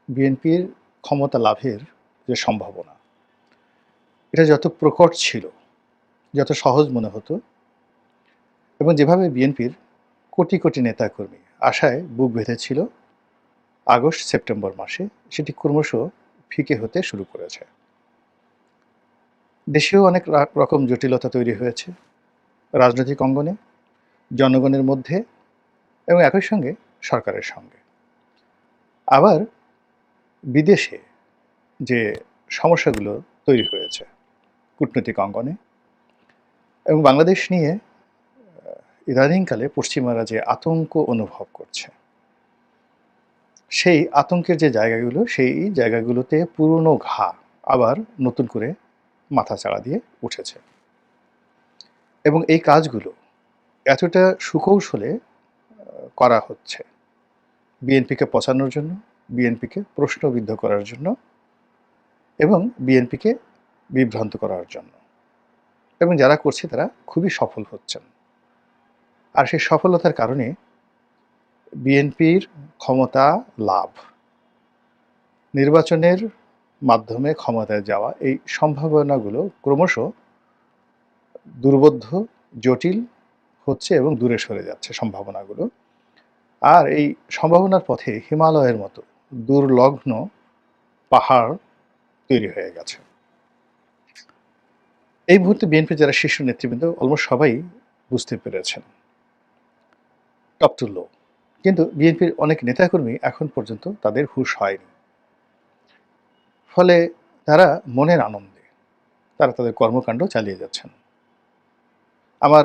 বিএনপির ক্ষমতা লাভের যে সম্ভাবনা, এটা যত প্রকট ছিল, যত সহজ মনে হতো এবং যেভাবে বিএনপির কোটি, কোটি নেতাকর্মী আশায় বুক বেঁধেছিল আগস্ট-সেপ্টেম্বর মাসে, সেটি ক্রমশ ফিকে হতে শুরু করেছে। দেশেও অনেক রকম জটিলতা তৈরি হয়েছে রাজনৈতিক অঙ্গনে, জনগণের মধ্যে এবং একই সঙ্গে সরকারের সঙ্গে। আবার বিদেশে যে সমস্যাগুলো তৈরি হয়েছে কূটনৈতিক অঙ্গনে এবং বাংলাদেশ নিয়ে ইদানিংকালে পশ্চিমারা যে আতঙ্ক অনুভব করছে, সেই আতঙ্কের যে জায়গাগুলো, সেই জায়গাগুলোতে পুরনো ঘা আবার নতুন করে মাথাচাড়া দিয়ে উঠেছে এবং এই কাজগুলো এতটা সুকৌশলে করা হচ্ছে বিএনপিকে পচানোর জন্য, বিএনপিকে প্রশ্নবিদ্ধ করার জন্য এবং বিএনপিকে বিভ্রান্ত করার জন্য, এবং যারা করছে তারা খুবই সফল হচ্ছেন। আর সেই সফলতার কারণে বিএনপির ক্ষমতা লাভ, নির্বাচনের মাধ্যমে ক্ষমতায় যাওয়া, এই সম্ভাবনাগুলো ক্রমশ দুর্বোধ্য, জটিল হচ্ছে এবং দূরে সরে যাচ্ছে সম্ভাবনাগুলো। আর এই সম্ভাবনার পথে হিমালয়ের মতো দুর্লগ্ন পাহাড় তৈরি হয়ে গেছে। এই মুহূর্তে বিএনপির যারা শীর্ষ নেতৃবৃন্দ অলমোস্ট সবাই বুঝতে পেরেছেন টপ টু লো, কিন্তু বিএনপির অনেক নেতাকর্মী এখন পর্যন্ত তাদের হুঁশ হয়নি। ফলে তারা মনের আনন্দে তারা তাদের কর্মকাণ্ড চালিয়ে যাচ্ছেন। আমার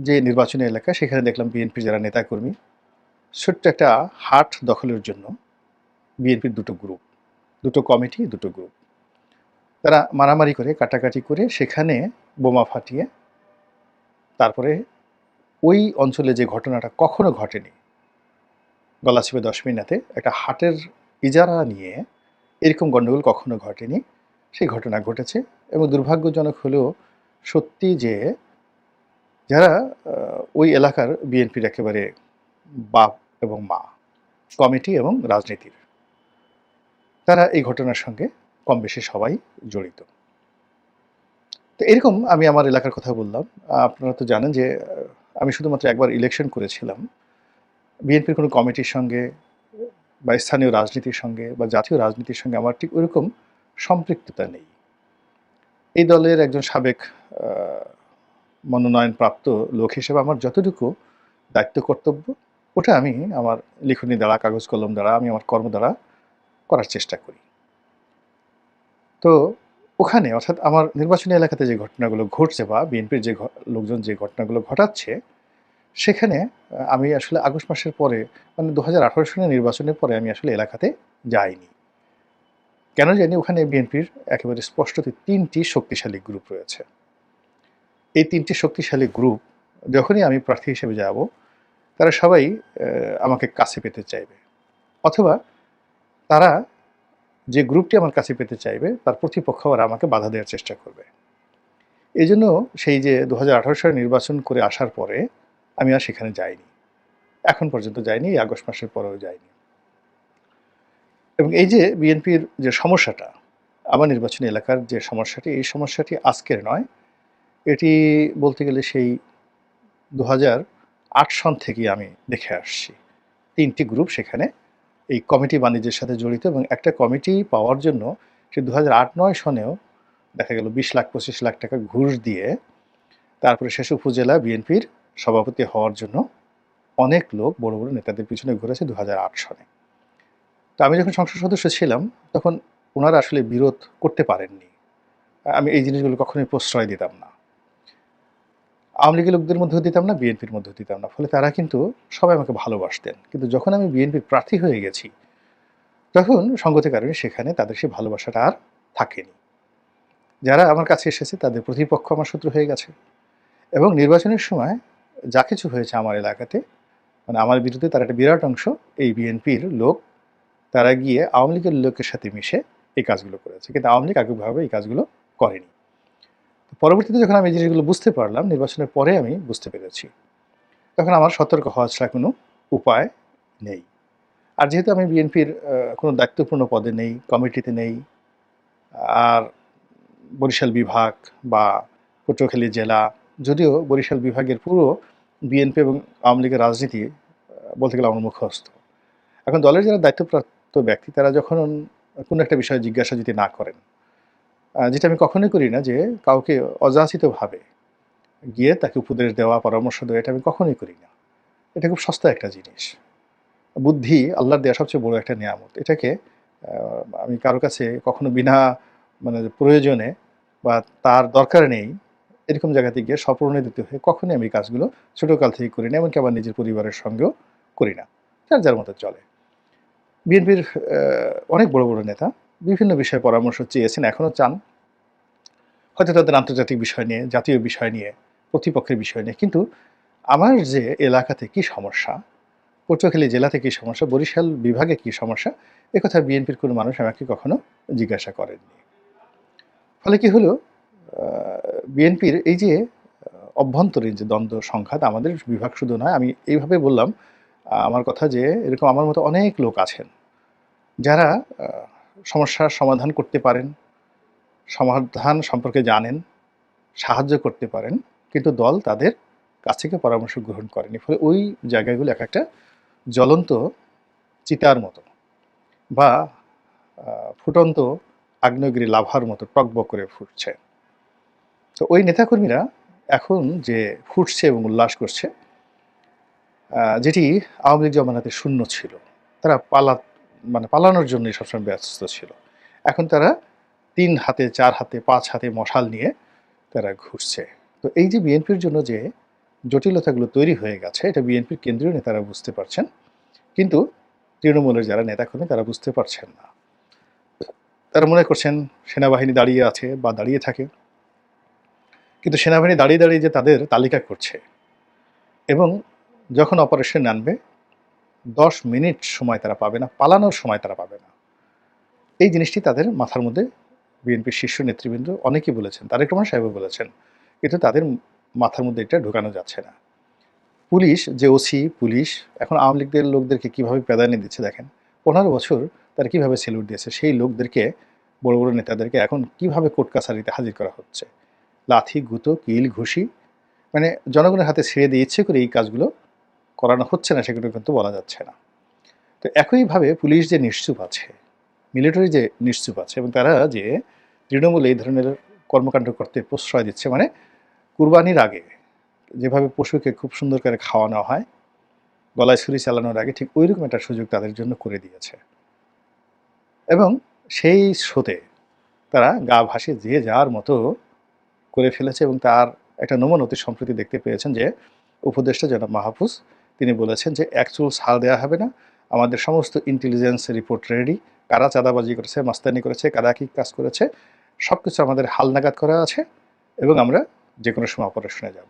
যে নির্বাচনী এলাকা, সেখানে দেখলাম বিএনপির যারা নেতাকর্মী ছোট্ট একটা হাট দখলের জন্য বিএনপির দুটো গ্রুপ, দুটো কমিটি, দুটো গ্রুপ, তারা মারামারি করে, কাটাকাটি করে, সেখানে বোমা ফাটিয়ে তারপরে ওই অঞ্চলে যে ঘটনাটা কখনো ঘটেনি, গলাচিপে দশমিনাতে একটা হাটের ইজারা নিয়ে এরকম গণ্ডগোল কখনো ঘটেনি, সেই ঘটনা ঘটেছে। এবং দুর্ভাগ্যজনক হলেও সত্যি যে যারা ওই এলাকার বিএনপির একেবারে বাপ এবং মা, কমিটি এবং রাজনীতির, তারা এই ঘটনার সঙ্গে কম বেশি সবাই জড়িত। তো এরকম আমি আমার এলাকার কথা বললাম। আপনারা তো জানেন যে আমি শুধুমাত্র একবার ইলেকশন করেছিলাম। বিএনপির কোনো কমিটির সঙ্গে বা স্থানীয় রাজনীতির সঙ্গে বা জাতীয় রাজনীতির সঙ্গে আমার ঠিক ওইরকম সম্পৃক্ততা নেই। এই দলের একজন সাবেক মনোনয়নপ্রাপ্ত লোক হিসেবে আমার যতটুকু দায়িত্ব কর্তব্য, ওটা আমি আমার লিখনী দ্বারা, কাগজ কলম দ্বারা, আমি আমার কর্ম দ্বারা করার চেষ্টা করি। তো ওখানে, অর্থাৎ আমার নির্বাচনী এলাকাতে যে ঘটনাগুলো ঘটছে বা বিএনপির যে লোকজন যে ঘটনাগুলো ঘটাচ্ছে, সেখানে আমি আসলে আগস্ট মাসের পরে, মানে 2018 সালের নির্বাচনের পরে আমি আসলে এলাকাতে যাইনি। কেন জানি? ওখানে বিএনপির একেবারে স্পষ্টতই ৩টি শক্তিশালী গ্রুপ রয়েছে। এই ৩টি শক্তিশালী গ্রুপ যখনই আমি প্রার্থী হিসেবে যাব, তারা সবাই আমাকে কাছে পেতে চাইবে, অথবা তারা যে গ্রুপটি আমার কাছে পেতে চাইবে তার প্রতিপক্ষ আর আমাকে বাধা দেওয়ার চেষ্টা করবে। এই জন্য সেই যে 2018 সালে নির্বাচন করে আসার পরে আমি আর সেখানে যাইনি, এখন পর্যন্ত যাইনি, এই আগস্ট মাসের পরেও যাইনি। এবং এই যে বিএনপির যে সমস্যাটা, আমার নির্বাচনী এলাকার যে সমস্যাটি, এই সমস্যাটি আজকের নয়, এটি বলতে গেলে সেই 2008 সন থেকেই আমি দেখে আসছি। 3টি গ্রুপ সেখানে এই কমিটি বাণিজ্যের সাথে জড়িত, এবং একটা কমিটি পাওয়ার জন্য সে 2008-9 সনেও দেখা গেল 20 লাখ 25 লাখ টাকা ঘুষ দিয়ে তারপরে শেষ উপজেলা বিএনপির সভাপতি হওয়ার জন্য অনেক লোক বড় বড় নেতাদের পিছনে ঘুরেছে 2008 সনে। তো আমি যখন সংসদ সদস্য ছিলাম তখন ওনারা আসলে বিরোধ করতে পারেননি। আমি এই জিনিসগুলো কখনোই প্রশ্রয় দিতাম না, আওয়ামী লীগের লোকদের মধ্যেও দিতাম না, বিএনপির মধ্যেও দিতাম না। ফলে তারা কিন্তু সবাই আমাকে ভালোবাসতেন। কিন্তু যখন আমি বিএনপির প্রার্থী হয়ে গেছি, তখন সঙ্গতের কারণে সেখানে তাদের সেই ভালোবাসাটা আর থাকেনি। যারা আমার কাছে এসেছে তাদের প্রতিপক্ষ আমার শত্রু হয়ে গেছে, এবং নির্বাচনের সময় যা কিছু হয়েছে আমার এলাকাতে, মানে আমার বিরুদ্ধে তার একটা বিরাট অংশ এই বিএনপির লোক, তারা গিয়ে আওয়ামী লীগের লোকের সাথে মিশে এই কাজগুলো করেছে। কিন্তু আওয়ামী লীগ আগেভাবে এই কাজগুলো করেনি। পরবর্তীতে যখন আমি এই জিনিসগুলো বুঝতে পারলাম, নির্বাচনের পরে আমি বুঝতে পেরেছি, তখন আমার সতর্ক হওয়া ছাড়া কোনো উপায় নেই। আর যেহেতু আমি বিএনপির কোনো দায়িত্বপূর্ণ পদে নেই, কমিটিতে নেই, আর বরিশাল বিভাগ বা পটুয়াখালী জেলা, যদিও বরিশাল বিভাগের পুরো বিএনপি এবং আওয়ামী লীগের রাজনীতি বলতে গেলে আমার মুখস্থ। এখন দলের যারা দায়িত্বপ্রাপ্ত ব্যক্তি তারা যখন কোনো একটা বিষয়ে জিজ্ঞাসা যদি না করেন, যেটা আমি কখনোই করি না, যে কাউকে অযাচিতভাবে গিয়ে তাকে উপদেশ দেওয়া, পরামর্শ দেওয়া, এটা আমি কখনোই করি না। এটা খুব সস্তা একটা জিনিস। বুদ্ধি আল্লাহর দেওয়া সবচেয়ে বড় একটা নিয়ামত। এটাকে আমি কারো কাছে কখনো বিনা প্রয়োজনে বা তার দরকার নেই এরকম জায়গাতে গিয়ে স্বপ্রণোদিত হয়ে কখনোই আমি কাজগুলো ছোটোকাল থেকে করি না, এমনকি আমার নিজের পরিবারের সঙ্গেও করি না। যার যার মতো চলে। বিএনপির অনেক বড় বড় নেতা বিভিন্ন বিষয়ে পরামর্শ চেয়েছেন, এখনও চান, হয়তো তাদের আন্তর্জাতিক বিষয় নিয়ে, জাতীয় বিষয় নিয়ে, প্রতিপক্ষের বিষয় নিয়ে। কিন্তু আমার যে এলাকাতে কী সমস্যা, পটুয়াখালী জেলাতে কী সমস্যা, বরিশাল বিভাগে কী সমস্যা, একথা বিএনপির কোনো মানুষ আমাকে কখনো জিজ্ঞাসা করেননি। ফলে কি হলো, বিএনপির এই যে অভ্যন্তরীণ যে দ্বন্দ্ব সংঘাত, আমাদের বিভাগ শুধু নয়, আমি এইভাবে বললাম আমার কথা, যে এরকম আমার মতো অনেক লোক আছেন যারা সমস্যার সমাধান করতে পারেন, সমাধান সম্পর্কে জানেন, সাহায্য করতে পারেন, কিন্তু দল তাদের কাছ থেকে পরামর্শ গ্রহণ করেনি। ফলে ওই জায়গাগুলো এক একটা জ্বলন্ত চিতার মতো বা ফুটন্ত আগ্নেয়গিরি লাভার মতো টকবক করে ফুটছে। তো ওই নেতাকর্মীরা এখন যে ফুটছে এবং উল্লাস করছে, যেটি আওয়ামী লীগ জমানাতে শূন্য ছিল। তারা পালানোর জন্যই সবসময় ব্যস্ত ছিল। এখন তারা 3 হাতে, 4 হাতে, 5 হাতে মশাল নিয়ে তারা ঘুরছে। তো এই যে বিএনপির জন্য যে জটিলতাগুলো তৈরি হয়ে গেছে, এটা বিএনপির কেন্দ্রীয় নেতারা বুঝতে পারছেন, কিন্তু তৃণমূলের যারা নেতাকর্মী তারা বুঝতে পারছেন না। তারা মনে করছেন সেনাবাহিনী দাঁড়িয়ে আছে বা দাঁড়িয়ে থাকে, কিন্তু সেনাবাহিনী দাঁড়িয়ে দাঁড়িয়ে যে তাদের তালিকা করছে এবং যখন অপারেশন আনবে 10 মিনিট সময় তারা পাবে না, পালানোর সময় তারা পাবে না, এই জিনিসটি তাদের মাথার মধ্যে বিএনপির শীর্ষ নেতৃবৃন্দ অনেকেই বলেছেন, তারেক রহমান সাহেবও বলেছেন, কিন্তু তাদের মাথার মধ্যে এটা ঢোকানো যাচ্ছে না। পুলিশ যে ওসি পুলিশ এখন আওয়ামী লীগের লোকদেরকে কীভাবে প্রাধান্য দিচ্ছে দেখেন। 15 বছর তারা কীভাবে সেলুট দিয়েছে, সেই লোকদেরকে, বড় বড় নেতাদেরকে এখন কীভাবে কোর্ট কাছারিতে হাজির করা হচ্ছে, লাথি, গুঁতো, কিল, ঘুষি, জনগণের হাতে ছেড়ে দিয়ে ইচ্ছে করে এই কাজগুলো করানো হচ্ছে না, সেগুলো কিন্তু বলা যাচ্ছে না। তো একইভাবে পুলিশ যে নিশ্চুপ আছে, মিলিটারি যে নিশ্চুপ আছে, এবং তারা যে তৃণমূল এই ধরনের কর্মকাণ্ড করতে প্রশ্রয় দিচ্ছে, কুরবানির আগে যেভাবে পশুকে খুব সুন্দর করে খাওয়ানো হয়, গলায় ছুরি চালানোর আগে, ঠিক ওইরকম একটা সুযোগ তাদের জন্য করে দিয়েছে। এবং সেই শোতে তারা গা ভাসিয়ে যে যার মতো করে ফেলেছে। এবং তার একটা নমুনা অতি সম্প্রতি দেখতে পেয়েছেন যে উপদেষ্টা জনাব মাহফুজ, তিনি বলেছেন যে 1 চুল ছাড় দেওয়া হবে না, আমাদের সমস্ত ইন্টেলিজেন্স রিপোর্ট রেডি, কারা চাঁদাবাজি করেছে, মাস্তানি করেছে, কারা কী কাজ করেছে, সব কিছু আমাদের হালনাগাদ করা আছে, এবং আমরা যে কোনো সময় অপারেশনে যাব।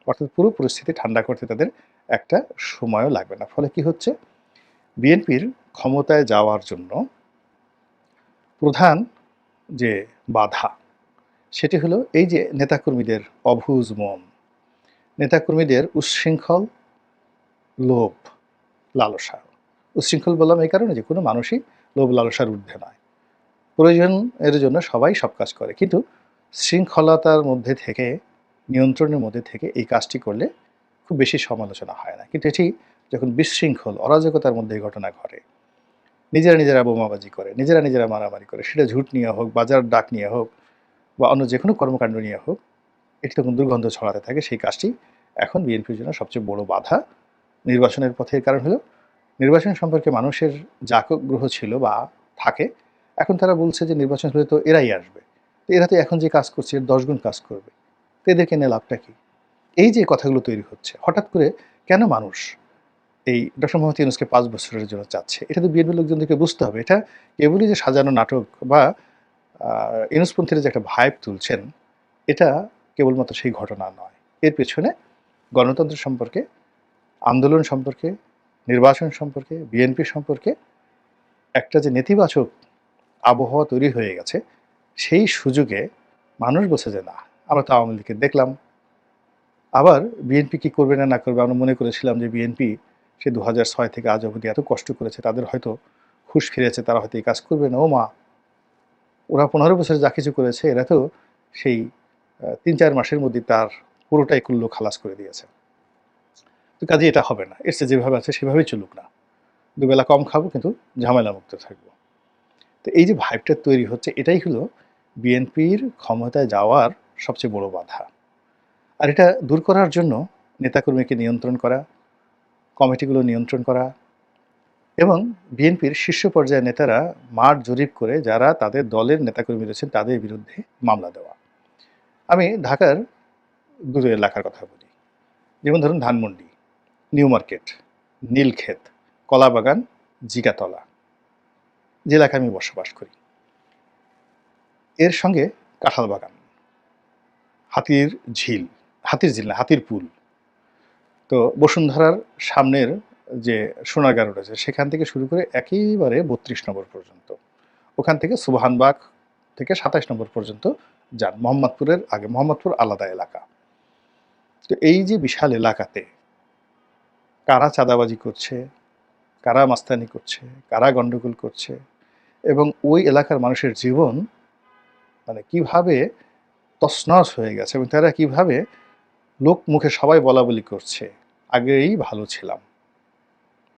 অর্থাৎ পুরো পরিস্থিতি ঠান্ডা করতে তাদের একটা সময়ও লাগবে না। ফলে কি হচ্ছে, বিএনপির ক্ষমতায় যাওয়ার জন্য প্রধান যে বাধা, সেটি হলো এই যে নেতাকর্মীদের অবুঝ মন, নেতাকর্মীদের উচ্ছৃঙ্খল লোভ লালসা। উচ্ছৃঙ্খল বললাম এই কারণে যে কোনো মানুষই লোভ লালসার ঊর্ধ্বে নয়, প্রয়োজনের জন্য সবাই সব কাজ করে, কিন্তু শৃঙ্খলতার মধ্যে থেকে, নিয়ন্ত্রণের মধ্যে থেকে এই কাজটি করলে খুব বেশি সমালোচনা হয় না। কিন্তু এটি যখন বিশৃঙ্খল অরাজকতার মধ্যে এই ঘটনা ঘটে, নিজেরা বোমাবাজি করে, নিজেরা মারামারি করে, সেটা ঝুট নিয়ে হোক, বাজার ডাক নিয়ে হোক, বা অন্য যে কোনো কর্মকাণ্ড নিয়ে হোক, এটি তখন দুর্গন্ধ ছড়াতে থাকে। সেই কাজটি এখন বিএনপির জন্য সবচেয়ে বড় বাধা। নির্বাচনের পথের কারণ হলো, নির্বাচন সম্পর্কে মানুষের যে আগ্রহ ছিল বা থাকে, এখন তারা বলছে যে নির্বাচন হলে তো এরাই আসবে, তো এরা তো এখন যে কাজ করছে এর 10 গুণ কাজ করবে, তো এদেরকে নিয়ে লাভটা কী? এই যে কথাগুলো তৈরি হচ্ছে, হঠাৎ করে কেন মানুষ এই ডক্টর মোহাম্মদ ইউনূসকে 5 বছরের জন্য চাচ্ছে, এটা তো বিএনপির লোকজনদেরকে বুঝতে হবে। এটা কেবলই যে সাজানো নাটক বা ইউনূসপন্থীরা যে একটা ভাইব তুলছেন, এটা কেবলমাত্র সেই ঘটনা নয়। এর পেছনে গণতন্ত্র সম্পর্কে, আন্দোলন সম্পর্কে, নির্বাচন সম্পর্কে, বিএনপি সম্পর্কে একটা যে নেতিবাচক আবহাওয়া তৈরি হয়ে গেছে, সেই সুযোগে মানুষ বলছে যে না, আমরা তো আওয়ামী লীগকে দেখলাম, আবার বিএনপি কী করবে না করবে, আমরা মনে করেছিলাম যে বিএনপি সে 2006 থেকে আজ অবধি এত কষ্ট করেছে, তাদের হয়তো হুঁশ ফিরেছে, তারা হয়তো এই কাজ করবে না। ও মা! ওরা 15 বছরে যা কিছু করেছে, এরা তো সেই ৩-৪ মাসের মধ্যেই তার পুরোটাই কুল্লো খালাস করে দিয়েছে। তো কাজেই এটা হবে না। এর চেয়ে যেভাবে আছে সেভাবেই চলুক না। দুবেলা কম খাবো কিন্তু ঝামেলামুক্ত থাকবো। তো এই যে ভাইবটা তৈরি হচ্ছে, এটাই হলো বিএনপির ক্ষমতায় যাওয়ার সবচেয়ে বড় বাধা। আর এটা দূর করার জন্য নেতাকর্মীকে নিয়ন্ত্রণ করা, কমিটিগুলো নিয়ন্ত্রণ করা এবং বিএনপির শীর্ষ পর্যায়ের নেতারা মাঠ জরিপ করে যারা তাদের দলের নেতাকর্মী রয়েছেন তাদের বিরুদ্ধে মামলা দেওয়া। আমি ঢাকার ২ এলাকার কথা বলি। যেমন ধরুন ধানমন্ডি, নিউ মার্কেট, নীলক্ষেত, কলাবাগান, জিগাতলা, যে এলাকায় আমি বসবাস করি। এর সঙ্গে কাঁঠাল বাগান, হাতির ঝিল, হাতির ঝিল না, হাতির পুল। তো বসুন্ধরার সামনের যে সোনারগাঁও রয়েছে সেখান থেকে শুরু করে একেবারে ৩২ নম্বর পর্যন্ত। ওখান থেকে সুবহানবাগ থেকে ২৭ নম্বর পর্যন্ত যান। মোহাম্মদপুরের আগে, মোহাম্মদপুর আলাদা এলাকা। তো এই যে বিশাল এলাকাতে কারা চাঁদাবাজি করছে, কারা মাস্তানি করছে, কারা গন্ডগোল করছে এবং ওই এলাকার মানুষের জীবন মানে কিভাবে তছনছ হয়ে গেছে এবং তারা কিভাবে লোক মুখে সবাই বলাবলি করছে, আগেই ভালো ছিলাম।